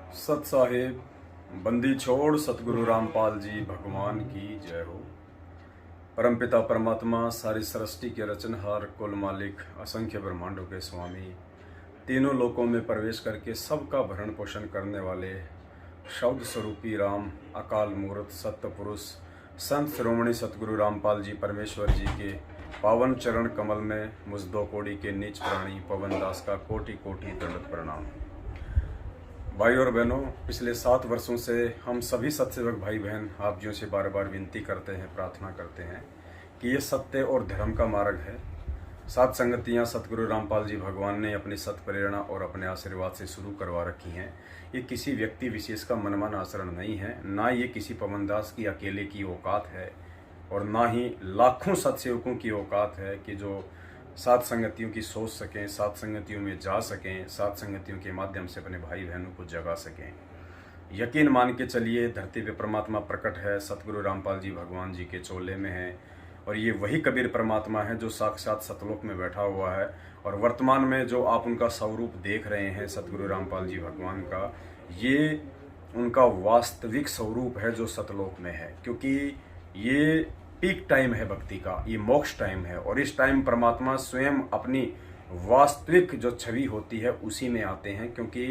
सत साहिब बंदी छोड़ सतगुरु रामपाल जी भगवान की जय हो। परमपिता परमात्मा सारी सृष्टि के रचनहार कुल मालिक असंख्य ब्रह्मांडों के स्वामी तीनों लोकों में प्रवेश करके सबका भरण पोषण करने वाले शब्द स्वरूपी राम अकाल मूर्त सत्य पुरुष संत शिरोमणि सतगुरु रामपाल जी परमेश्वर जी के पावन चरण कमल में मुझ दो कोड़ी के नीच प्राणी पवन दास का कोटि कोटि दंडवत प्रणाम। भाई और बहनों, पिछले 7 वर्षों से हम सभी सत्सेवक भाई बहन आप जियों से बार बार विनती करते हैं, प्रार्थना करते हैं कि ये सत्य और धर्म का मार्ग है। 7 संगतियाँ सतगुरु रामपाल जी भगवान ने अपनी सत प्रेरणा और अपने आशीर्वाद से शुरू करवा रखी हैं। ये किसी व्यक्ति विशेष का मनमान आचरण नहीं है, ना ये किसी पवनदास की अकेले की औकात है और ना ही लाखों सत्सेवकों की औकात है कि जो 7 संगतियों की सोच सकें, 7 संगतियों में जा सकें, 7 संगतियों के माध्यम से अपने भाई बहनों को जगा सकें। यकीन मान के चलिए, धरती पे परमात्मा प्रकट है, सतगुरु रामपाल जी भगवान जी के चोले में है और ये वही कबीर परमात्मा है जो साक्षात सतलोक में बैठा हुआ है। और वर्तमान में जो आप उनका स्वरूप देख रहे हैं सतगुरु रामपाल जी भगवान का, ये उनका वास्तविक स्वरूप है जो सतलोक में है, क्योंकि ये पीक टाइम है भक्ति का, ये मोक्ष टाइम है और इस टाइम परमात्मा स्वयं अपनी वास्तविक जो छवि होती है उसी में आते हैं। क्योंकि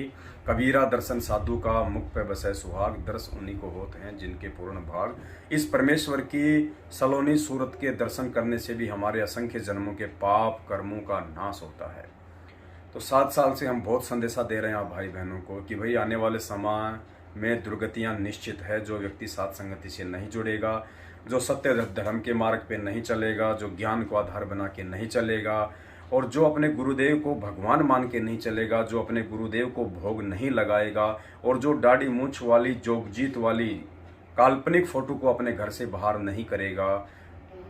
कबीरा दर्शन साधु का मुख पे बसे सुहाग, दर्श उन्हीं को होते हैं जिनके पूर्ण भाग। इस परमेश्वर की सलोनी सूरत के दर्शन करने से भी हमारे असंख्य जन्मों के पाप कर्मों का नाश होता है। तो 7 साल से हम बहुत संदेशा दे रहे हैं आप भाई बहनों को कि भाई आने वाले समय में दुर्गतियां निश्चित है। जो व्यक्ति 7 संगति से नहीं जुड़ेगा, जो सत्य धर्म के मार्ग पे नहीं चलेगा, जो ज्ञान को आधार बना के नहीं चलेगा और जो अपने गुरुदेव को भगवान मान के नहीं चलेगा, जो अपने गुरुदेव को भोग नहीं लगाएगा और जो दाढ़ी मूंछ वाली जोगजीत वाली काल्पनिक फोटो को अपने घर से बाहर नहीं करेगा,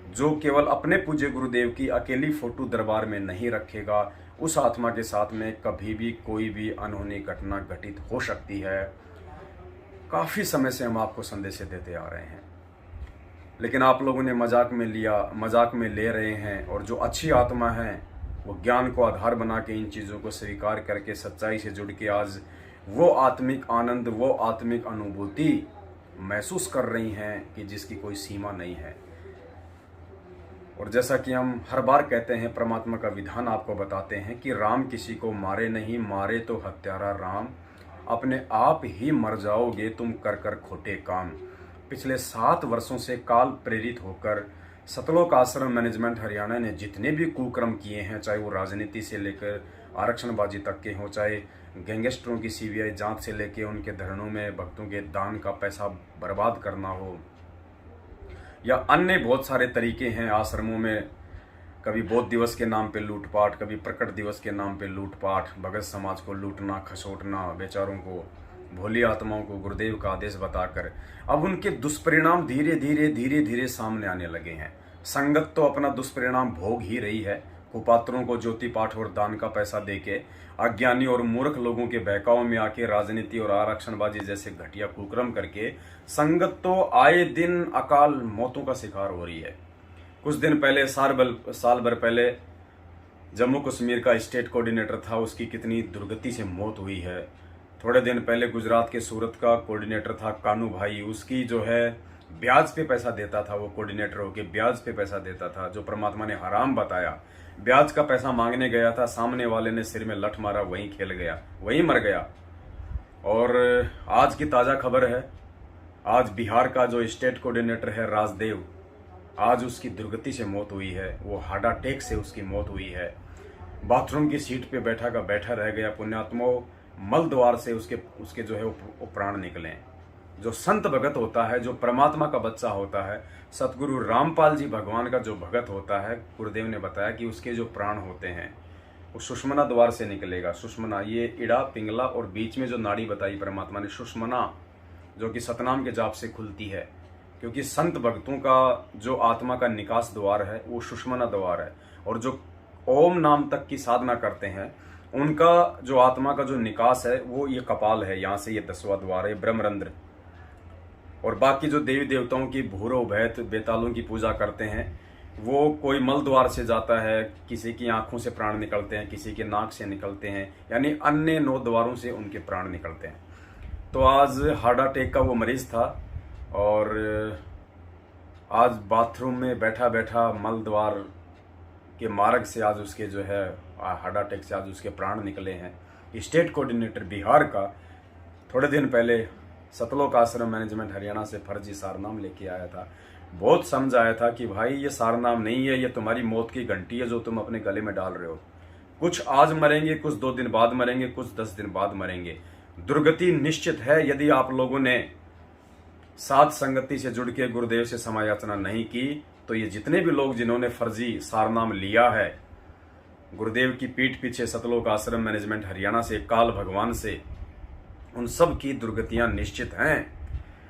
जो केवल अपने पूज्य गुरुदेव की अकेली फोटो दरबार में नहीं रखेगा, उस आत्मा के साथ में कभी भी कोई भी अनहोनी घटना घटित हो सकती है। काफ़ी समय से हम आपको संदेश देते आ रहे हैं, लेकिन आप लोगों ने मजाक में लिया, मजाक में ले रहे हैं। और जो अच्छी आत्मा है वो ज्ञान को आधार बना के इन चीज़ों को स्वीकार करके सच्चाई से जुड़ के आज वो आत्मिक आनंद, वो आत्मिक अनुभूति महसूस कर रही हैं कि जिसकी कोई सीमा नहीं है। और जैसा कि हम हर बार कहते हैं, परमात्मा का विधान आपको बताते हैं कि राम किसी को मारे नहीं, मारे तो हत्यारा राम, अपने आप ही मर जाओगे तुम कर कर खोटे काम। पिछले 7 वर्षों से काल प्रेरित होकर सतलोक आश्रम मैनेजमेंट हरियाणा ने जितने भी कुकर्म किए हैं, चाहे वो राजनीति से लेकर आरक्षणबाजी तक के हों, चाहे गैंगस्टरों की सीबीआई जांच से लेकर उनके धरनों में भक्तों के दान का पैसा बर्बाद करना हो, या अन्य बहुत सारे तरीके हैं आश्रमों में, कभी बौद्ध दिवस के नाम पे लूटपाट, कभी प्रकट दिवस के नाम पे लूटपाट, भगत समाज को लूटना, खसोटना, बेचारों को, भोली आत्माओं को गुरुदेव का आदेश बताकर अब उनके दुष्परिणाम धीरे धीरे सामने आने लगे हैं। संगत तो अपना दुष्परिणाम भोग ही रही है। कुपात्रों को ज्योति पाठ और दान का पैसा देके अज्ञानी और मूर्ख लोगों के बहकाव में आके राजनीति और आरक्षणबाजी जैसे घटिया कुकर्म करके संगत तो आए दिन अकाल मौतों का शिकार हो रही है। कुछ दिन पहले, साल भर पहले जम्मू कश्मीर का स्टेट कोऑर्डिनेटर था, उसकी कितनी दुर्गति से मौत हुई है। थोड़े दिन पहले गुजरात के सूरत का कोऑर्डिनेटर था कानू भाई, उसकी जो है ब्याज पे पैसा देता था, वो कोऑर्डिनेटर होके ब्याज पे पैसा देता था, जो परमात्मा ने हराम बताया। ब्याज का पैसा मांगने गया था, सामने वाले ने सिर में लठ मारा, वहीं खेल गया, वहीं मर गया। और आज की ताज़ा खबर है, आज बिहार का जो स्टेट कोऑर्डिनेटर है राजदेव, आज उसकी दुर्गति से मौत हुई है। वो हार्ट अटैक से उसकी मौत हुई है। बाथरूम की सीट पे बैठा का बैठा रह गया। पुण्यात्मा, मल द्वार से उसके जो है वो प्राण निकले। जो संत भगत होता है, जो परमात्मा का बच्चा होता है, सतगुरु रामपाल जी भगवान का जो भगत होता है, गुरुदेव ने बताया कि उसके जो प्राण होते हैं वो सुषमना द्वार से निकलेगा। सुषमना, ये इड़ा, पिंगला और बीच में जो नाड़ी बताई परमात्मा ने, सुषमना, जो कि सतनाम के जाप से खुलती है। क्योंकि संत भक्तों का जो आत्मा का निकास द्वार है वो सुषमना द्वार है। और जो ओम नाम तक की साधना करते हैं उनका जो आत्मा का जो निकास है वो ये कपाल है, यहाँ से ये 10वां द्वार है, ब्रह्मरंध्र। और बाकी जो देवी देवताओं की भूरो भैत बेतालों की पूजा करते हैं, वो कोई मल द्वार से जाता है, किसी की आंखों से प्राण निकलते हैं, किसी के नाक से निकलते हैं, यानी अन्य 9 द्वारों से उनके प्राण निकलते हैं। तो आज हार्ट अटैक का वो मरीज था और आज बाथरूम में बैठा बैठा मल द्वार के मार्ग से आज उसके जो है हार्ट अटैक से आज उसके प्राण निकले हैं। स्टेट कोऑर्डिनेटर बिहार का थोड़े दिन पहले सतलोक आश्रम मैनेजमेंट हरियाणा से फर्जी सारनाम लेके आया था। बहुत समझ आया था कि भाई ये सारनाम नहीं है, ये तुम्हारी मौत की घंटी है जो तुम अपने गले में डाल रहे हो। कुछ आज मरेंगे, कुछ 2 दिन बाद मरेंगे, कुछ 10 दिन बाद मरेंगे। दुर्गति निश्चित है यदि आप लोगों ने साध संगति से जुड़ के गुरुदेव से समायाचना नहीं की। तो ये जितने भी लोग जिन्होंने फर्जी सारनाम लिया है गुरुदेव की पीठ पीछे सतलोक आश्रम मैनेजमेंट हरियाणा से, काल भगवान से, उन सब की दुर्गतियां निश्चित हैं।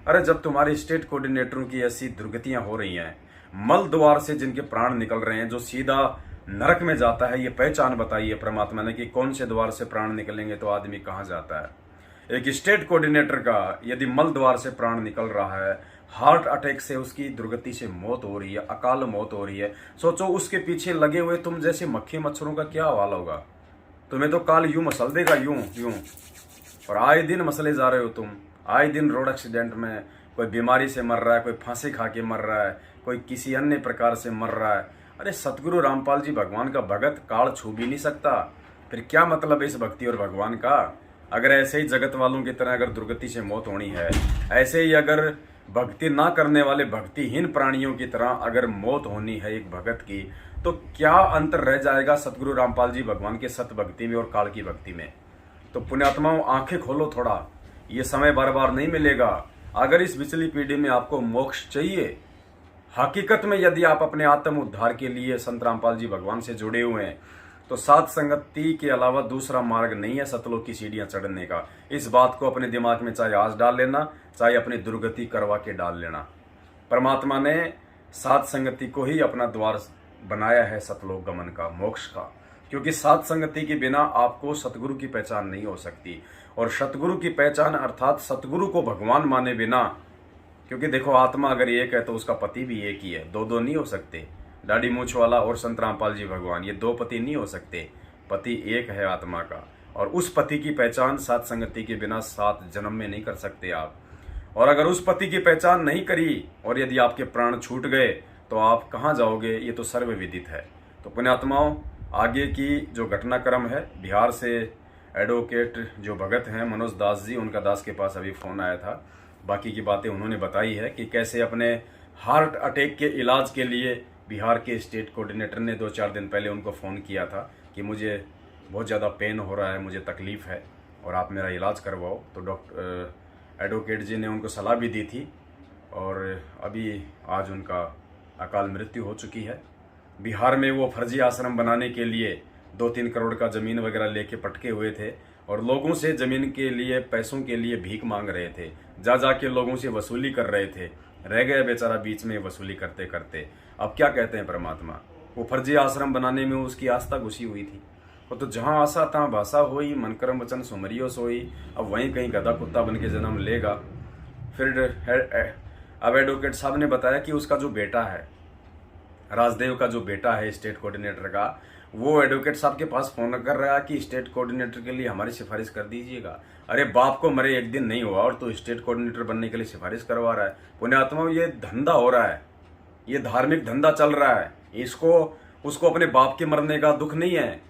अरे जब तुम्हारे स्टेट कोऑर्डिनेटरों की ऐसी दुर्गतियां हो रही हैं, मल द्वार से जिनके प्राण निकल रहे हैं, जो सीधा नरक में जाता है, ये पहचान बताइए परमात्मा ने कि कौन से द्वार से प्राण निकलेंगे तो आदमी कहां जाता है। एक स्टेट कोऑर्डिनेटर का यदि मल द्वार से प्राण निकल रहा है, हार्ट अटैक से उसकी दुर्गति से मौत हो रही है, अकाल मौत हो रही है, सोचो उसके पीछे लगे हुए तुम जैसे मक्खी मच्छरों का क्या हाल होगा। तुम्हें तो काल यूं मसल देगा, यूं यूं। और आए दिन मसले जा रहे हो तुम, आए दिन रोड एक्सीडेंट में कोई बीमारी से मर रहा है, कोई फांसी खा के मर रहा है, कोई किसी अन्य प्रकार से मर रहा है। अरे सतगुरु रामपाल जी भगवान का भगत काल छू भी नहीं सकता, फिर क्या मतलब है इस भक्ति और भगवान का। अगर ऐसे ही जगत वालों की तरह अगर दुर्गति से मौत होनी है, ऐसे ही अगर भक्ति ना करने वाले भक्तिहीन प्राणियों की तरह अगर मौत होनी है एक भगत की, तो क्या अंतर रह जाएगा सतगुरु रामपाल जी भगवान के सत भक्ति में और काल की भक्ति में। तो पुण्यात्माओं आंखें खोलो थोड़ा, ये समय बार बार नहीं मिलेगा। अगर इस पिछली पीढ़ी में आपको मोक्ष चाहिए, हकीकत में यदि आप अपने आत्म उद्धार के लिए संत रामपाल जी भगवान से जुड़े हुए हैं, तो साध संगति के अलावा दूसरा मार्ग नहीं है सतलोक की सीढ़ियां चढ़ने का। इस बात को अपने दिमाग में चाहे आज डाल लेना, चाहे अपनी दुर्गति करवा के डाल लेना। परमात्मा ने साध संगति को ही अपना द्वार बनाया है सतलोक गमन का, मोक्ष का। क्योंकि साध संगति के बिना आपको सतगुरु की पहचान नहीं हो सकती। और सतगुरु की पहचान अर्थात सतगुरु को भगवान माने बिना, क्योंकि देखो आत्मा अगर एक है तो उसका पति भी एक ही है, दो नहीं हो सकते। दाढ़ी मूछ वाला और संत रामपाल जी भगवान, ये 2 पति नहीं हो सकते। पति एक है आत्मा का, और उस पति की पहचान साध संगति के बिना 7 जन्म में नहीं कर सकते आप। और अगर उस पति की पहचान नहीं करी और यदि आपके प्राण छूट गए तो आप कहाँ जाओगे, ये तो सर्वविदित है। तो पुण्यात्माओं, आगे की जो घटनाक्रम है, बिहार से एडवोकेट जो भगत हैं मनोज दास जी, उनका दास के पास अभी फ़ोन आया था। बाकी की बातें उन्होंने बताई है कि कैसे अपने हार्ट अटैक के इलाज के लिए बिहार के स्टेट कोऑर्डिनेटर ने 2-4 दिन पहले उनको फ़ोन किया था कि मुझे बहुत ज़्यादा पेन हो रहा है, मुझे तकलीफ़ है और आप मेरा इलाज करवाओ। तो डॉक्टर एडवोकेट जी ने उनको सलाह भी दी थी और अभी आज उनका अकाल मृत्यु हो चुकी है। बिहार में वो फर्जी आश्रम बनाने के लिए 2-3 करोड़ का ज़मीन वगैरह लेके पटके हुए थे और लोगों से ज़मीन के लिए, पैसों के लिए भीख मांग रहे थे, जा के लोगों से वसूली कर रहे थे। रह गया बेचारा बीच में वसूली करते करते। अब क्या कहते हैं परमात्मा, वो फर्जी आश्रम बनाने में उसकी आस्था घुसी हुई थी। वो तो जहाँ आशा तहाँ भाषा होई, मन कर्म वचन सुमरियो सोई। अब वहीं कहीं गधा कुत्ता बन के जन्म लेगा। फिर अब एडवोकेट साहब ने बताया कि उसका जो बेटा है, राजदेव का जो बेटा है स्टेट कोऑर्डिनेटर का, वो एडवोकेट साहब के पास फोन कर रहा है कि स्टेट कोऑर्डिनेटर के लिए हमारी सिफारिश कर दीजिएगा। अरे बाप को मरे एक दिन नहीं हुआ और तो स्टेट कोऑर्डिनेटर बनने के लिए सिफारिश करवा रहा है। पुण्यात्मा, ये धंधा हो रहा है, ये धार्मिक धंधा चल रहा है। उसको अपने बाप के मरने का दुख नहीं है,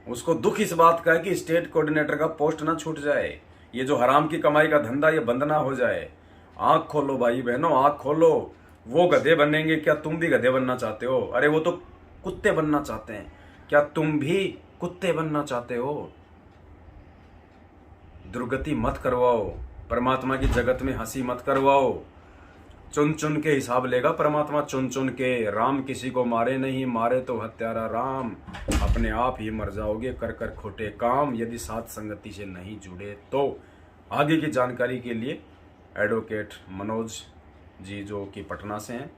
उसको दुख इस बात का है कि स्टेट कोऑर्डिनेटर का पोस्ट ना छूट जाए, ये जो हराम की कमाई का धंधा ये बंद ना हो जाए। आंख खोलो भाई बहनों, आंख खोलो। वो गधे बनेंगे, क्या तुम भी गधे बनना चाहते हो? अरे वो तो कुत्ते बनना चाहते हैं, क्या तुम भी कुत्ते बनना चाहते हो? दुर्गति मत करवाओ, परमात्मा की जगत में हंसी मत करवाओ। चुन चुन के हिसाब लेगा परमात्मा, चुन चुन के। राम किसी को मारे नहीं, मारे तो हत्यारा राम। अपने आप ही मर जाओगे कर कर खोटे काम, यदि साध संगति से नहीं जुड़े तो। आगे की जानकारी के लिए एडवोकेट मनोज जी जो कि पटना से हैं,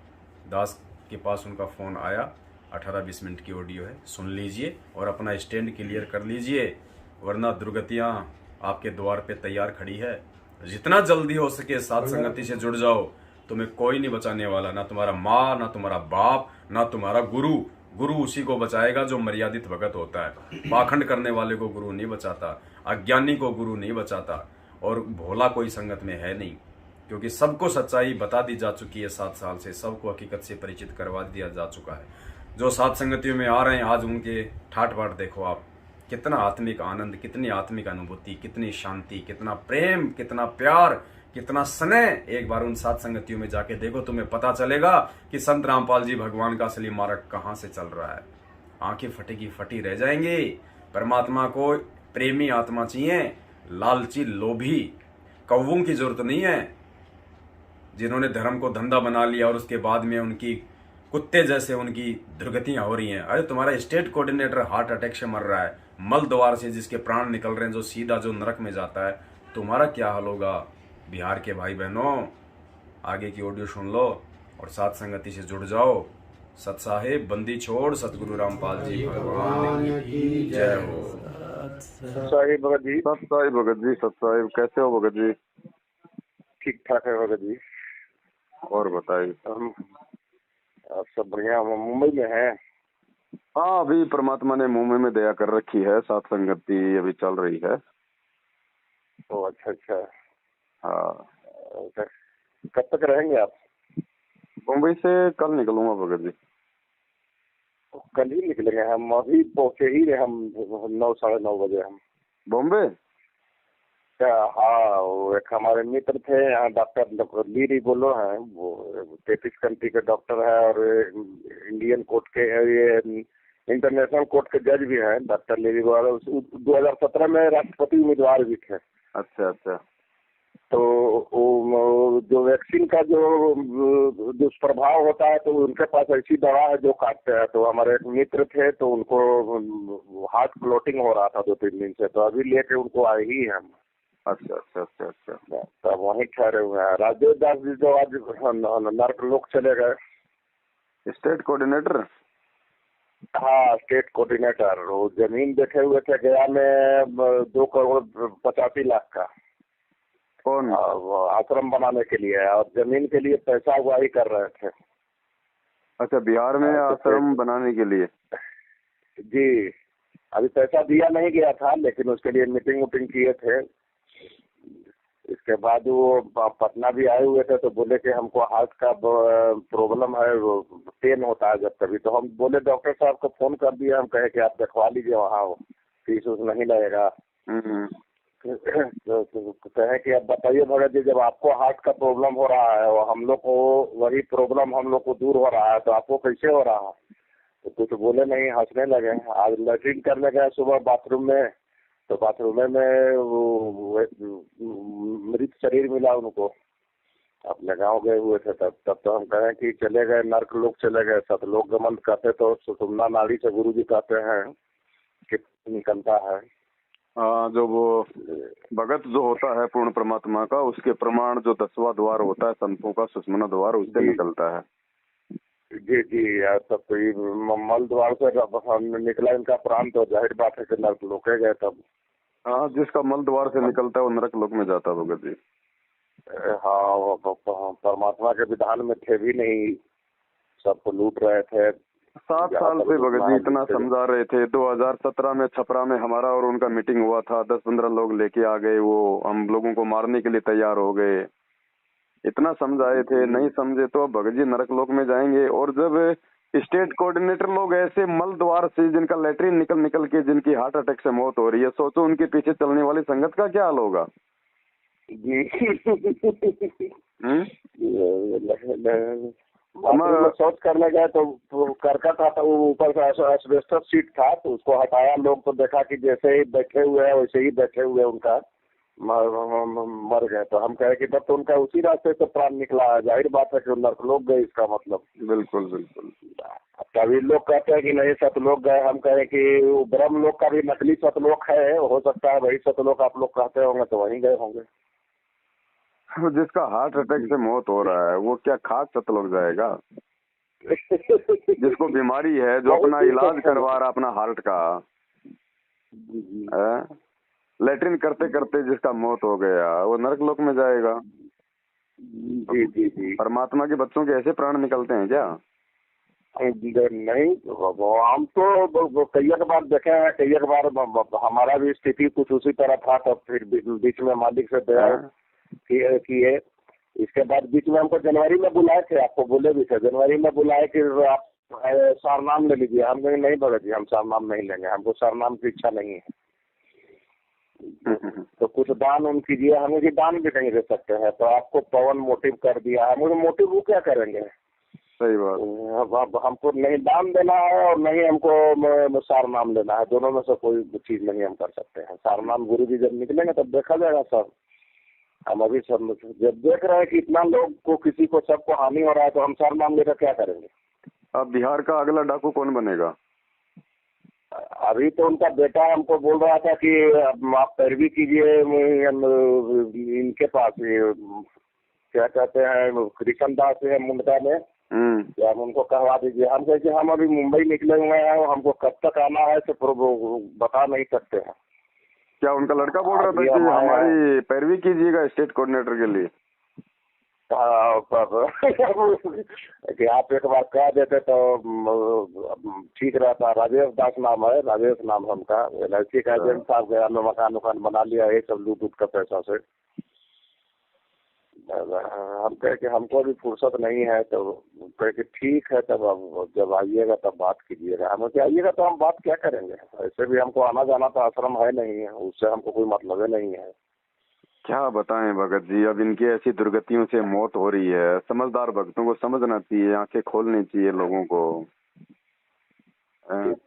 दास के पास उनका फ़ोन आया, 18-20 मिनट की ऑडियो है, सुन लीजिए और अपना स्टैंड क्लियर कर लीजिए, वरना दुर्गतियाँ आपके द्वार पे तैयार खड़ी है। जितना जल्दी हो सके साध संगति से जुड़ जाओ, तुम्हें कोई नहीं बचाने वाला, ना तुम्हारा माँ, ना तुम्हारा बाप, ना तुम्हारा गुरु। गुरु उसी को बचाएगा जो मर्यादित भगत होता है। पाखंड करने वाले को गुरु नहीं बचाता, अज्ञानी को गुरु नहीं बचाता। और भोला कोई संगत में है नहीं, क्योंकि सबको सच्चाई बता दी जा चुकी है। 7 साल से सबको हकीकत से परिचित करवा दिया जा चुका है। जो सात संगतियों में आ रहे हैं आज उनके ठाट बाट देखो आप, कितना आत्मिक आनंद, कितनी आत्मिक अनुभूति, कितनी शांति, कितना प्रेम, कितना प्यार, कितना स्नेह। एक बार उन सात संगतियों में जाके देखो, तुम्हें पता चलेगा कि संत रामपाल जी भगवान का असली मार्ग कहाँ से चल रहा है। आंखें फटी फटी रह जाएंगी। परमात्मा को प्रेमी आत्मा चाहिए, लालची लोभी कौवों की जरूरत नहीं है, जिन्होंने धर्म को धंधा बना लिया और उसके बाद में उनकी कुत्ते जैसे उनकी दुर्गतियां हो रही हैं। अरे तुम्हारा स्टेट कोऑर्डिनेटर हार्ट अटैक से मर रहा है, मल द्वार से जिसके प्राण निकल रहे हैं, जो सीधा जो नरक में जाता है, तुम्हारा क्या हाल होगा। बिहार के भाई बहनों, आगे की ऑडियो सुन लो और साथ संगति से जुड़ जाओ। सत साहेब बंदी छोड़, सतगुरु रामपाल जी भगवान की जय हो। साहिब भगत जी, सत साहिब भगत जी, सत साहिब कैसे हो भगत जी? ठीक ठाक है भगत जी। और बताइए। हम आप सब बढ़िया। हम मुंबई में हैं। हाँ, अभी परमात्मा ने मुंबई में दया कर रखी है, सात संगति अभी चल रही है। तो अच्छा। हाँ, कब तक रहेंगे आप? मुंबई से कल निकलूंगा भगत जी। तो कल ही निकलेंगे। हम अभी पहुंचे ही रहे, हम 9 साढ़े 9 बजे हम बॉम्बे। क्या? हाँ, वो एक हमारे मित्र थे यहाँ, डॉक्टर ली बोलो हैं, वो 33 कंट्री के डॉक्टर है और इंडियन कोर्ट के, ये इंटरनेशनल कोर्ट के जज भी हैं, डॉक्टर ली बोलो। 2017 में राष्ट्रपति उम्मीदवार भी थे। अच्छा। तो वो जो वैक्सीन का जो दुष्प्रभाव होता है, तो उनके पास ऐसी दवा है जो काटते हैं। तो हमारे एक मित्र थे, तो उनको हार्ट क्लोटिंग हो रहा था 2-3 दिन से, तो अभी लेके उनको आए ही हम। अच्छा। तब वहीं ठहरे हुए हैं। राजेश दास जी जो आज नर्क लोक चले गए, स्टेट कोऑर्डिनेटर। हाँ, स्टेट कोऑर्डिनेटर। वो जमीन देखे हुए थे गया में 2,85,00,000 का। कौन? आश्रम बनाने के लिए, और जमीन के लिए पैसा अगुवाई कर रहे थे। अच्छा, बिहार में आश्रम बनाने के लिए? जी, अभी पैसा दिया नहीं गया था, लेकिन उसके लिए मीटिंग किए थे। इसके बाद वो पटना भी आए हुए थे, तो बोले कि हमको हार्ट का प्रॉब्लम है, वो पेन होता है जब कभी। तो हम बोले डॉक्टर साहब को फोन कर दिए, हम कहे कि आप दिखवा लीजिए वहाँ, फीस नहीं लगेगा। तो कहे कि अब बताइए भगत जी, जब आपको हार्ट का प्रॉब्लम हो रहा है और हम लोग को वही प्रॉब्लम हम लोग को दूर हो रहा है, तो आपको कैसे हो रहा है? तो कुछ बोले नहीं, हंसने लगे। आज लैट्रिन करने गए सुबह बाथरूम में, तो बाथरूम में वो मृत शरीर मिला उनको। अपने गांव गए हुए थे तब तो हम कहें कि चले गए नर्क लोग, चले गए सतलोक गमन कहते, तो सुषुम्ना नाड़ी से गुरु जी कहते हैं कि निकलता है। हाँ, जो वो भगत जो होता है पूर्ण परमात्मा का, उसके प्रमाण जो 10वां द्वार होता है संतों का, सुषुम्ना द्वार, उससे निकलता है। जी। तब तो मल द्वार से निकला इनका प्राण, तो जाहिर बात है कि नर्क लोक गए तब। हाँ, जिसका मल द्वार से निकलता है वो नरक लोक में जाता है भगत जी। हाँ, वो परमात्मा के विधान में थे भी नहीं, सबको लूट रहे थे। 7 साल से भगत जी इतना समझा रहे थे। 2017 में छपरा में हमारा और उनका मीटिंग हुआ था, 10-15 लोग लेके आ गए, वो हम लोगों को मारने के लिए तैयार हो गए। इतना समझाए थे, नहीं समझे तो भगत जी नरक लोक में जाएंगे। और जब स्टेट कोऑर्डिनेटर लोग ऐसे मल द्वार से जिनका लेटरिन निकल के जिनकी हार्ट अटैक से मौत हो रही है, सोचो उनके पीछे चलने वाली संगत का क्या हाल होगा। हमारा सोच करने गए तो करकट था, वो ऊपर से एस्बेस्टस सीट था, तो उसको हटाया लोग, तो देखा कि जैसे ही बैठे हुए हैं वैसे ही बैठे हुए उनका मर गए। तो हम कहे कि तब तो उनका उसी रास्ते से प्राण निकला है, जाहिर बात है कि नर्क लोग गए, इसका मतलब। बिल्कुल। कभी लोग कहते हैं कि नहीं सतलोक गए, हम कहें कि ब्रह्म लोक का भी नकली सतलोक है, हो सकता है वही सतलोक आप लोग कहते होंगे, तो वहीं गए होंगे। जिसका हार्ट अटैक से मौत हो रहा है वो क्या खाक सतलोक जाएगा? जिसको बीमारी है, जो अपना इलाज करवा रहा अपना हार्ट का, लेटरिन करते करते जिसका मौत हो गया, वो नरक लोक में जाएगा। जी। परमात्मा के बच्चों के ऐसे प्राण निकलते हैं क्या? नहीं, वो हम तो कई बार देखे हैं, कई बार हमारा भी स्थिति कुछ उसी तरह था, तो फिर बीच में मालिक से दया किए। इसके बाद बीच में हमको जनवरी में बुलाए थे, आपको बोले भी थे, जनवरी में बुलाए कि आप सरनाम ले लीजिए। हम कहेंगे नहीं भगत जी, हम सरनाम नहीं लेंगे, हमको सरनाम की इच्छा नहीं है। तो कुछ दान उन कीजिए, हमें भी दान भी नहीं दे सकते हैं, तो आपको पवन मोटिव कर दिया है। मुझे मोटिव वो क्या करेंगे? सही बात। अब हमको नहीं दान देना है और नहीं हमको सार नाम लेना है, दोनों में से कोई चीज नहीं हम कर सकते हैं। सार नाम गुरु जी जब निकलेंगे तब देखा जाएगा सब। हम अभी सब जब देख रहे हैं कि इतना लोग को, किसी को, सबको हानि हो रहा है, तो हम सार नाम लेकर क्या करेंगे? अब बिहार का अगला डाकू कौन बनेगा? अभी तो उनका बेटा हमको बोल रहा था कि आप पैरवी कीजिए इनके पास, क्या कहते हैं, कृष्ण दास है मुंडका में, या हम उनको कहवा दीजिए। हम कहे कि हम अभी मुंबई निकले हुए हैं, हमको कब तक आना है तो बता नहीं सकते हैं। क्या उनका लड़का बोल रहा था कि हमारी पैरवी कीजिएगा स्टेट कोऑर्डिनेटर के लिए? कि आप एक बार कह देते तो ठीक रहता। राजेश दास नाम है, राजेश नाम है उनका। LIC का एजेंट साहब गया, मकान उकान बना लिया है सब लूट का पैसा से। हम कहे कि हमको भी फुर्सत नहीं है, तो कहे कि ठीक है, तब अब जब आइएगा तब बात कीजिएगा। हम क्या आइएगा तो हम बात क्या करेंगे? ऐसे भी हमको आना जाना तो आश्रम है नहीं है, उससे हमको कोई मतलब नहीं है। क्या बताएं भगत जी, अब इनकी ऐसी दुर्गतियों से मौत हो रही है। समझदार भक्तों को समझना चाहिए, आंखें खोलनी चाहिए लोगों को।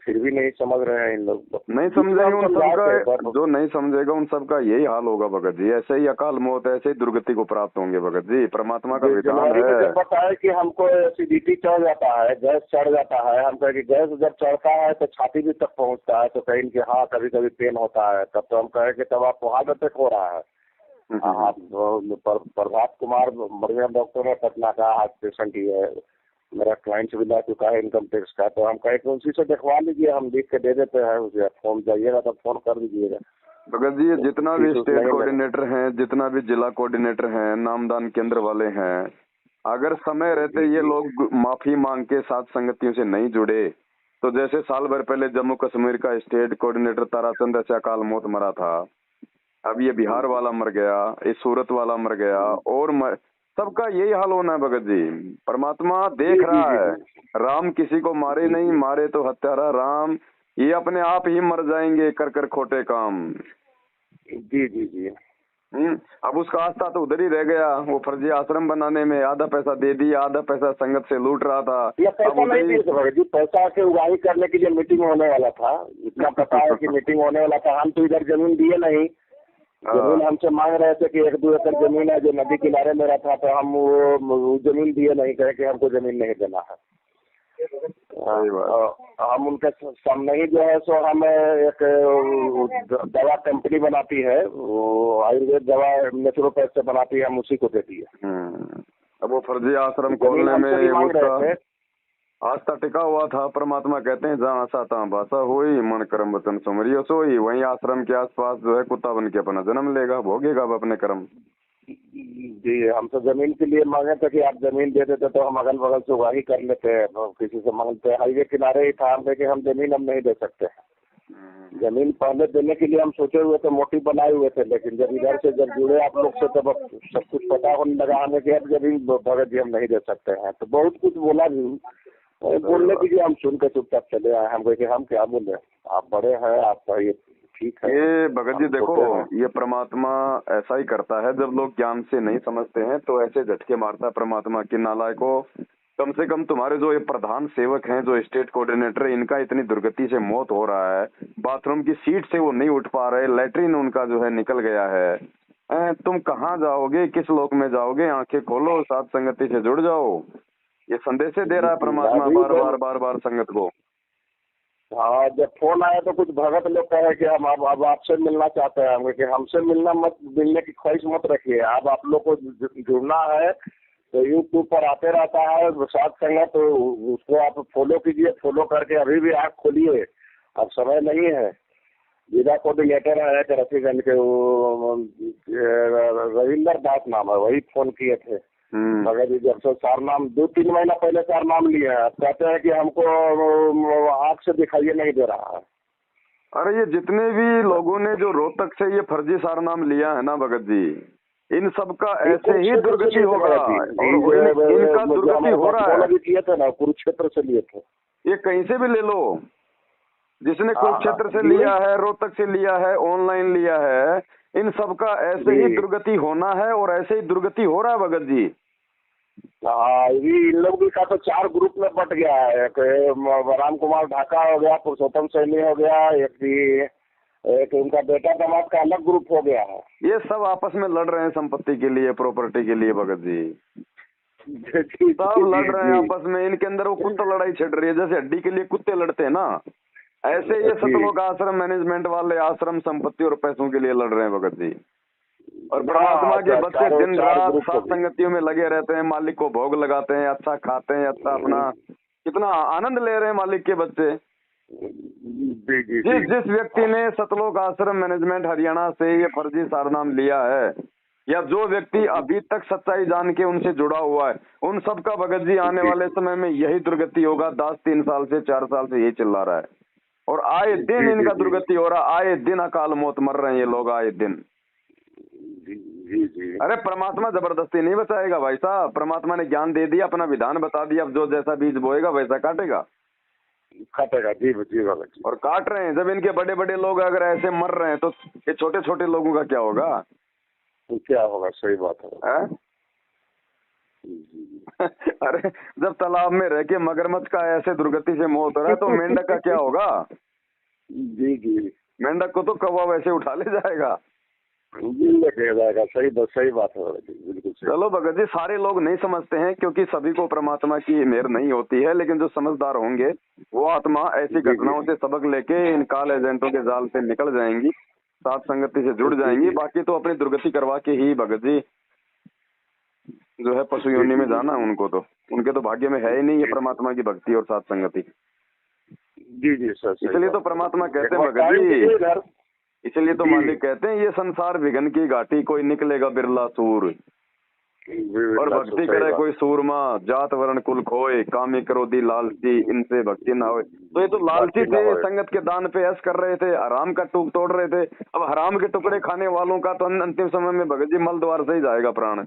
फिर भी नहीं समझ रहे हैं इन लोग। नहीं समझेंगे उन सबका, जो नहीं समझेगा उन सबका यही हाल होगा भगत जी। ऐसे ही अकाल मौत, ऐसे ही दुर्गति को प्राप्त होंगे भगत जी। परमात्मा का विधान है। बताया कि हमको एसिडिटी चढ़ जाता है, गैस चढ़ जाता है। हम कहे कि गैस जब चढ़ता है तो छाती भी तक पहुंचता है, तो कहीं कि हाँ कभी कभी पेन होता है। तब तो हम कहे कि तब आपको हार्ट अटैक हो रहा है। हाँ, प्रभात कुमार बढ़िया डॉक्टर है, पटना का, हार्ट पेशेंट ही है, मेरा क्लाइंट भी ला चुका है इनकम टैक्स का। तो हम कहे कि उसी से दिखवा लीजिए, हम लिख के दे देते हैं उसे। फोन जाइएगा तो फोन कर दीजिएगा। भगत जी, जितना भी स्टेट कोऑर्डिनेटर हैं, जितना भी जिला कोऑर्डिनेटर हैं, नामदान केंद्र वाले हैं, अगर समय रहते ये लोग माफी मांग के साथ संगतियों से नहीं जुड़े, तो जैसे साल भर पहले जम्मू कश्मीर का स्टेट कोऑर्डिनेटर ताराचंद ऐसे अकाल मौत मरा था, अब ये बिहार वाला मर गया, ये सूरत वाला मर गया, और सबका यही हाल होना है भगत जी। परमात्मा देख रहा है। राम किसी को मारे नहीं, मारे तो हत्यारा राम, ये अपने आप ही मर जाएंगे कर कर खोटे काम। जी जी जी। अब उसका आस्था तो उधर ही रह गया, वो फर्जी आश्रम बनाने में आधा पैसा दे दिया, आधा पैसा संगत से लूट रहा था। पैसा नहीं दिए थे भगत जी, पैसा के उगाही करने के लिए मीटिंग होने वाला था, इतना पता है कि मीटिंग होने वाला था। हम तो इधर जमीन दिए नहीं, जमीन हमसे मांग रहे थे कि 1-2 एकड़ जमीन है जो नदी किनारे मेरा था, तो हम वो जमीन दिए नहीं, कहे कि हमको जमीन नहीं देना है। हम उनके सामने ही जो है सो हम एक दवा कंपनी बनाती है, वो आयुर्वेद दवा नेचुरोपैथ से बनाती है, हम उसी को देती है। अब वो फर्जी आश्रम खोलने में उसका आस्था टिका हुआ था। परमात्मा कहते हैं जहाँ आशा तहाँ भाषा हुई, मन कर्म वचन सुमरियो सोई। वहीं आश्रम के आसपास जो है कुत्ता बन के अपना जन्म लेगा, भोगेगा अब अपने कर्म। जी, हम तो जमीन के लिए मांगे थे कि आप जमीन दे देते तो हम अगल बगल से वही कर लेते हैं, किसी से मांगते। हाईवे किनारे ही था, हम कि हम जमीन अब नहीं दे सकते। जमीन पहले देने के लिए हम सोचे हुए थे, मोटिव बनाए हुए थे, लेकिन जब इधर से जब जुड़े आप लोग से तब सब कुछ पता होने लगा हमें कि अब जमीन भगत जी हम नहीं दे सकते हैं। तो बहुत कुछ बोला भी, बोलने के लिए हम सुन के चुपचाप चले आए। हम कहे कि हम क्या बोले, आप बड़े हैं, आपका ये ठीक है। ये भगत जी देखो, ये परमात्मा ऐसा ही करता है, जब लोग ज्ञान से नहीं समझते हैं तो ऐसे झटके मारता है परमात्मा की नालायकों। कम से कम तुम्हारे जो ये प्रधान सेवक हैं, जो स्टेट कोऑर्डिनेटर, इनका इतनी दुर्गति से मौत हो रहा है, बाथरूम की सीट से वो नहीं उठ पा रहे, लैट्रिन उनका जो है निकल गया है। तुम कहाँ जाओगे, किस लोक में जाओगे? आंखें खोलो, साथ संगति से जुड़ जाओ। ये संदेश दे रहा है परमात्मा बार बार संगत को। हाँ, जब फोन आया तो कुछ भगत लोग कहे कि हम अब आपसे मिलना चाहते हैं। हम कि हमसे मिलने की ख्वाहिश मत रखिए। अब आप लोग को जुड़ना है तो यूट्यूब पर आते रहता है साथ संगत, तो उसको आप फॉलो कीजिए। फॉलो करके अभी भी आँख खोलिए, अब समय नहीं है। जिला कोऑर्डिनेटर है रफीगंज के, वो रविंदर दास नाम है, वही फोन किए थे भगत जी जब से सार नाम 2-3 महीना पहले सार नाम लिए हैं, अब कहते हैं कि हमको आँख से दिखाइए नहीं दे रहा है। अरे ये जितने भी लोगों ने जो रोहतक से ये फर्जी सारनाम लिया है ना भगत जी, इन सब का ऐसे ही दुर्गति होगा और इनका दुर्गति हो रहा है। किए थे ना, कुरुक्षेत्र से लिए थे। ये कहीं से भी ले लो, जिसने कुरुक्षेत्र से लिया है, रोहतक से लिया है, ऑनलाइन लिया है, इन सब का ऐसे ही दुर्गति होना है और ऐसे ही दुर्गति हो रहा है भगत जी। हाँ, ये इन लोग भी का तो 4 ग्रुप में बट गया है। एक राम कुमार ढाका हो गया, पुरुषोत्तम सैनी हो गया, एक उनका बेटा दामाद का अलग ग्रुप हो गया है। ये सब आपस में लड़ रहे हैं संपत्ति के लिए, प्रॉपर्टी के लिए भगत जी। सब लड़ रहे हैं आपस में, इनके अंदर वो कुत्ता लड़ाई छिड़ रही है, जैसे हड्डी के लिए कुत्ते लड़ते हैं ना, ऐसे ये सतलोक आश्रम मैनेजमेंट वाले आश्रम संपत्ति और पैसों के लिए लड़ रहे हैं भगत जी। और परमात्मा के बच्चे दिन रात सात संगतियों में लगे रहते हैं, मालिक को भोग लगाते हैं, अच्छा खाते हैं, अच्छा अपना कितना आनंद ले रहे हैं मालिक के बच्चे। जिस व्यक्ति ने सतलोक आश्रम मैनेजमेंट हरियाणा से ये फर्जी सारनाम लिया है, या जो व्यक्ति अभी तक सच्चाई जान के उनसे जुड़ा हुआ है, उन सब का भगत जी आने वाले समय में यही दुर्गति होगा। 3 साल से 4 साल से यही चिल्ला रहा है और आए दिन इनका दुर्गति हो रहा, आए दिन अकाल मौत मर रहे हैं ये लोग, आए दिन। अरे परमात्मा जबरदस्ती नहीं बचाएगा भाई साहब, परमात्मा ने ज्ञान दे दिया, अपना विधान बता दिया, अब जो जैसा बीज बोएगा वैसा काटेगा। जी जी। और काट रहे हैं। जब इनके बड़े बड़े लोग अगर ऐसे मर रहे हैं तो ये छोटे छोटे लोगों का क्या होगा? क्या होगा? सही बात है। अरे जब तालाब में रह के मगरमच्छ का ऐसे दुर्गति से मौत हो रहा है तो मेंढक का क्या होगा? जी जी। मेंढक को तो कौवा वैसे उठा ले जाएगा। सही बात है बिल्कुल। चलो भगत जी, सारे लोग नहीं समझते हैं क्योंकि सभी को परमात्मा की मेहर नहीं होती है, लेकिन जो समझदार होंगे वो आत्मा ऐसी घटनाओं से सबक लेके इन काल एजेंटों के जाल से निकल जाएंगी, साथ संगति से जुड़ जाएंगी। बाकी तो अपनी दुर्गति करवा के ही भगत जी जो है पशु योनि में जाना है उनको, तो उनके तो भाग्य में है ही नहीं ये परमात्मा की भक्ति और साथ संगति। जी जी सर। इसलिए तो परमात्मा कहते हैं भगत जी, इसलिए तो मालिक कहते हैं ये संसार विघन की घाटी, कोई निकलेगा बिरला सूर, और भक्ति करे कोई सूरमा, जात वर्ण कुल खोए, कामी क्रोधी लालची, इनसे भक्ति ना होए। तो ये तो लालची थे, संगत के दान पे ऐश कर रहे थे, हराम का टूक तोड़ रहे थे। अब हराम के टुकड़े खाने वालों का तो अंतिम समय में भगत जी मल द्वार से ही जाएगा प्राण।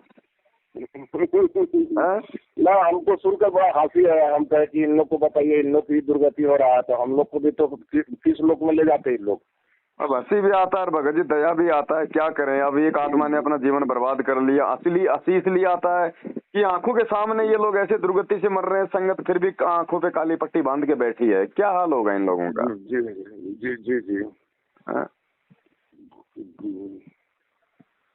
ना हमको सुनकर बड़ा हंसी है। हम कहे कि इन लोग को बताइए, इन लोग की दुर्गति हो रहा है तो हम लोग को भी तो किस लोक में ले जाते हैं इन लोग। अब हंसी भी आता है भगत जी, दया भी आता है, क्या करें। अब एक आत्मा ने अपना जीवन बर्बाद कर लिया। हंसी इसलिए आता है कि आंखों के सामने ये लोग ऐसे दुर्गति से मर रहे हैं, संगत फिर भी आंखों पे काली पट्टी बांध के बैठी है। क्या हाल होगा इन लोगों का? जी जी जी जी।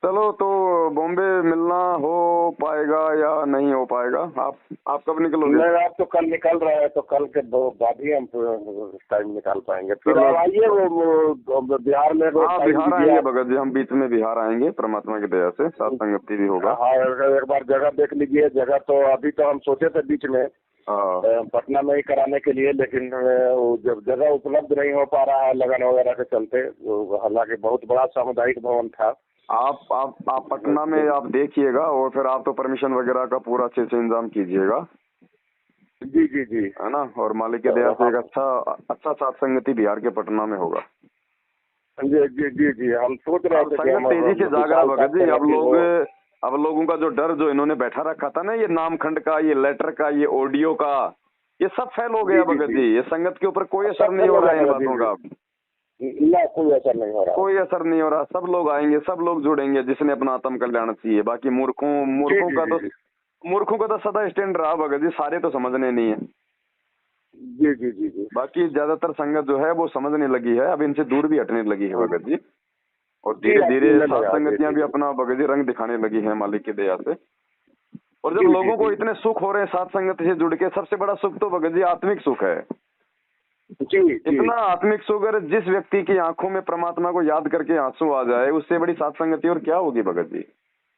चलो तो बॉम्बे मिलना हो पाएगा या नहीं हो पाएगा? आप कब निकलोगे? नहीं, आप तो कल निकल रहे हैं, तो कल के बाद ही हम टाइम निकाल पाएंगे। फिर आप आइए वो बिहार में। हाँ बिहार आएंगे भगत जी, हम बीच में बिहार आएंगे परमात्मा की दया से, साथ संगति भी होगा। हाँ एक बार जगह देख लीजिए। जगह तो अभी तो हम सोचे थे बीच में पटना में ही कराने के लिए, लेकिन जब जगह उपलब्ध नहीं हो पा रहा है लगन वगैरह के चलते, हालांकि बहुत बड़ा सामुदायिक भवन था। आप पटना में आप देखिएगा और फिर आप तो परमिशन वगैरह का पूरा अच्छे से इंतजाम कीजिएगा। जी जी जी। है ना? और मालिक के दया से एक अच्छा साथ संगति बिहार के पटना में होगा। जी जी जी जी। हम सोच रहे थे संगत तेजी से जागा भगत जी। अब लोगों का जो डर जो इन्होंने बैठा रखा था ना, ये नामखंड का, ये लेटर का, ये ऑडियो का, ये सब फेल हो गया भगत जी। ये संगत के ऊपर कोई असर नहीं हो रहा है इन बातों का। ना कोई असर नहीं हो रहा, कोई असर नहीं हो रहा। सब लोग आएंगे, सब लोग जुड़ेंगे जिसने अपना आत्म कल्याण चाहिए। बाकी मूर्खों का तो सदा स्टैंड रहा भगत जी, सारे तो समझने नहीं है। जी जी जी जी। बाकी ज्यादातर संगत जो है वो समझने लगी है, अब इनसे दूर भी हटने लगी है भगत जी। और धीरे धीरे सात संगतियां भी अपना भगत जी रंग दिखाने लगी है मालिक की दया से। और जब लोगों को इतने सुख हो रहे हैं सात संगति से जुड़ के, सबसे बड़ा सुख तो भगत जी आत्मिक सुख है। इतना आत्मिक सुख, अगर जिस व्यक्ति की आंखों में परमात्मा को याद करके आंसू आ जाए, उससे बड़ी सात संगति और क्या होगी भगत जी?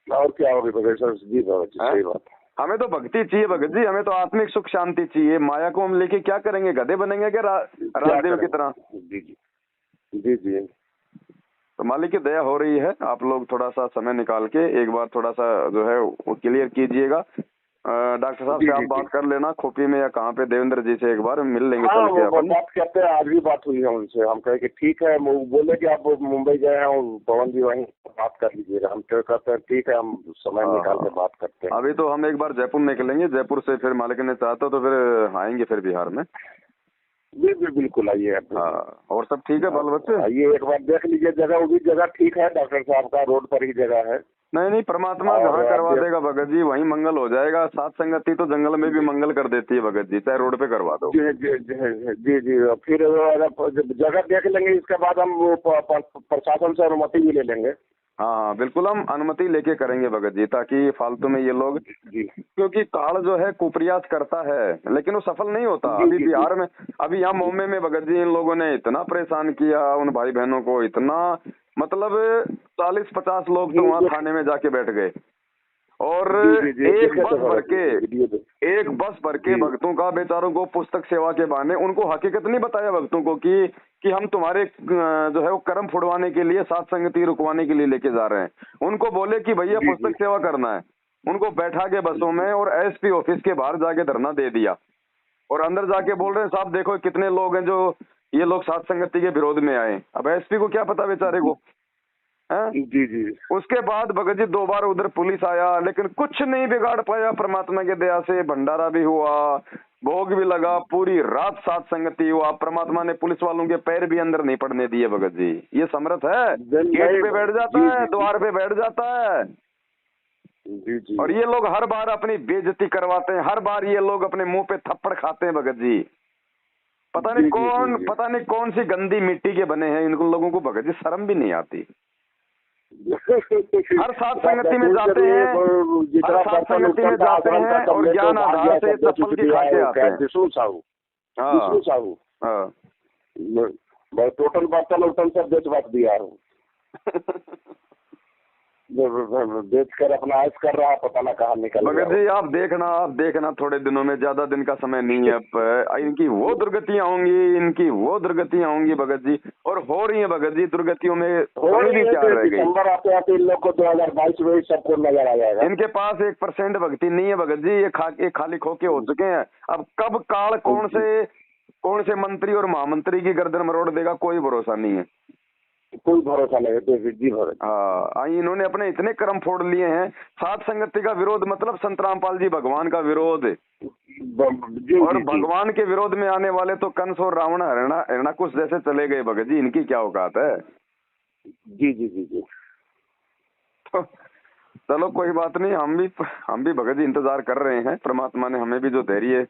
और क्या होगी भगत जी? सही बात। हमें तो भक्ति चाहिए भगत जी, हमें तो आत्मिक सुख शांति चाहिए। माया को हम लेके क्या करेंगे? गधे बनेंगे क्या राजदेव की तरह? जी जी जी जी। तो मालिक की दया हो रही है। आप लोग थोड़ा सा समय निकाल के एक बार थोड़ा सा जो है वो क्लियर कीजिएगा। डॉक्टर साहब से आप बात कर लेना खोपी में या कहाँ पे, देवेंद्र जी से एक बार मिल लेंगे हाँ, चल के वो अपन। बात करते हैं, आज भी बात हुई है उनसे। हम कहे कि ठीक है, वो बोले कि आप मुंबई गए हैं और पवन जी वहीं बात कर लीजिएगा। हम तो कहते हैं ठीक है, हम समय निकाल के बात करते हैं। अभी तो हम एक बार जयपुर निकलेंगे, जयपुर से फिर मालिक ने चाहता तो फिर आएंगे फिर बिहार में। जी बिल्कुल आइए आप। हाँ, और सब ठीक है बाल बच्चे? आइए एक बार देख लीजिए जगह, वो भी जगह ठीक है, डॉक्टर साहब का रोड पर ही जगह है। नहीं नहीं, परमात्मा जहाँ करवा देगा भगत जी वहीं मंगल हो जाएगा। सात संगति तो जंगल में भी मंगल कर देती है भगत जी, चाहे रोड पे करवा दो। जी जी जी जी जी। फिर जगह देख लेंगे, इसके बाद हम वो प्रशासन से अनुमति भी ले लेंगे। हाँ हाँ बिल्कुल, हम अनुमति लेके करेंगे भगत जी, ताकि फालतू में ये लोग, जी क्योंकि काल जो है कुप्रयास करता है लेकिन वो सफल नहीं होता। जी, अभी जी, बिहार में, अभी यहाँ मुंबई में भगत जी इन लोगों ने इतना परेशान किया उन भाई बहनों को, इतना मतलब 40-50 लोग तो वहाँ थाने में जाके बैठ गए। और एक बस भर के भक्तों का, बेचारों को पुस्तक सेवा के बहाने उनको हकीकत नहीं बताया भक्तों को कि हम तुम्हारे जो है वो कर्म फुड़वाने के लिए, सात संगति रुकवाने के लिए लेके जा रहे हैं। उनको बोले कि भैया पुस्तक सेवा करना है, उनको बैठा के बसों में और एसपी ऑफिस के बाहर जाके धरना दे दिया। और अंदर जाके बोल रहे हैं साहब देखो कितने लोग हैं जो ये लोग सात संगति के विरोध में आए। अब एसपी को क्या पता बेचारे को, हैं? जी जी। उसके बाद भगत जी 2 बार उधर पुलिस आया लेकिन कुछ नहीं बिगाड़ पाया। परमात्मा की दया से भंडारा भी हुआ, भोग भी लगा, पूरी रात सात संगति हुआ। परमात्मा ने पुलिस वालों के पैर भी अंदर नहीं पड़ने दिए भगत जी। ये समर्थ है, गेट पे बैठ जाता है, द्वार पे बैठ जाता है। जी जी। और ये लोग हर बार अपनी बेइज्जती करवाते हैं, हर बार ये लोग अपने मुंह पे थप्पड़ खाते हैं भगत जी। पता नहीं कौन सी गंदी मिट्टी के बने हैं इन लोगों को भगत जी, शर्म भी नहीं आती। हर सात संगति में जाते हैं, हर सात संगति में जाते हैं और ज्ञान आधार से चप्पल की खा के आते हैं। विष्णु साहू, हाँ मैं टोटल बर्तन उर्तन सब बेच दिया हूँ। बेच कर अपना ऐश कर रहा है, पता ना कहाँ निकल भगत जी। आप देखना थोड़े दिनों में, ज्यादा दिन का समय नहीं है। अब इनकी वो दुर्गतियां होंगी, इनकी वो दुर्गतियां होंगी भगत जी, और हो रही है भगत जी। दुर्गतियों में भी क्या रह गई। दिसंबर आते आते इन लोग को 2022 में सबको नजर आ जाएगा। इनके पास 1% भक्ति नहीं है भगत जी, ये खाली खोके हो चुके हैं। अब कब काल कौन से मंत्री और महामंत्री की गर्दन मरोड़ देगा, कोई भरोसा नहीं है। कोई भरोसा नहीं है जी भरोसा। हाँ, इन्होंने अपने इतने कर्म फोड़ लिए हैं। सात संगति का विरोध मतलब संत रामपाल जी भगवान का विरोध, और भगवान के विरोध में आने वाले तो कंस और रावण हिरणाकुश जैसे चले गए भगत जी। इनकी क्या औकात है। जी जी जी जी। तो चलो कोई बात नहीं, हम भी भगत जी इंतजार कर रहे हैं। परमात्मा ने हमें भी जो धैर्य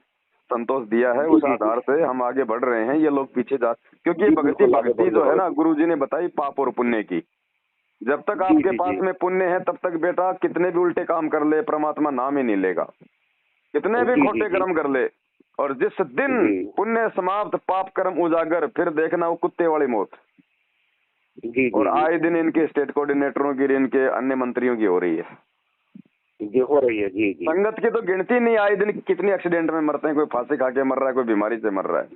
संतोष दिया है उस आधार से हम आगे बढ़ रहे हैं। ये लोग पीछे जा, क्योंकि भक्ति जो है ना, गुरु जी ने बताई पाप और पुण्य की। जब तक आपके पास में पुण्य है तब तक बेटा कितने भी उल्टे काम कर ले, परमात्मा नाम ही नहीं लेगा। कितने भी खोटे कर्म कर ले, और जिस दिन पुण्य समाप्त पाप कर्म उजागर, फिर देखना वो कुत्ते वाली मौत। और आए दिन इनके स्टेट कोऑर्डिनेटरों की, इनके अन्य मंत्रियों की हो रही है। हो रही है जी जी। संगत की तो गिनती नहीं, आए दिन कितने एक्सीडेंट में मरते हैं। कोई फांसी खा के मर रहा है, कोई बीमारी से मर रहा है।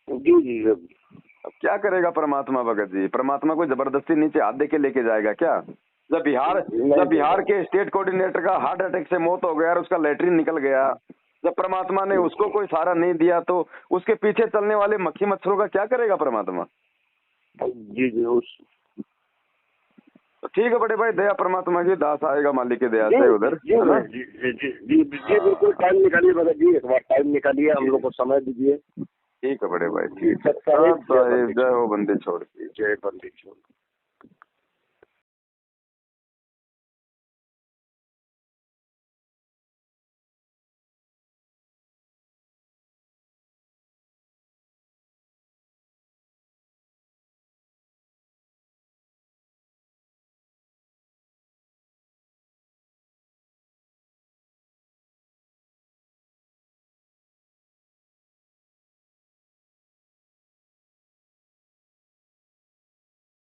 जी जी। अब क्या करेगा परमात्मा भगत जी। परमात्मा को जबरदस्ती नीचे हाथ दे के लेके जाएगा क्या। जब बिहार के स्टेट कोऑर्डिनेटर का हार्ट अटैक से मौत हो गया और उसका लैट्रिन निकल गया, जब परमात्मा ने उसको कोई सहारा नहीं दिया, तो उसके पीछे चलने वाले मक्खी मच्छरों का क्या करेगा परमात्मा। जी जी। तो ठीक है बड़े भाई, दया परमात्मा की, दास आएगा मालिक की दया से उधर। जी जी जी जी बिल्कुल। टाइम निकालिए भगत जी, एक बार टाइम निकालिए, हम लोग को समय दीजिए। ठीक है बड़े भाई, ठीक है। जय जय हो बंदी छोड़। जय बंदी छोड़।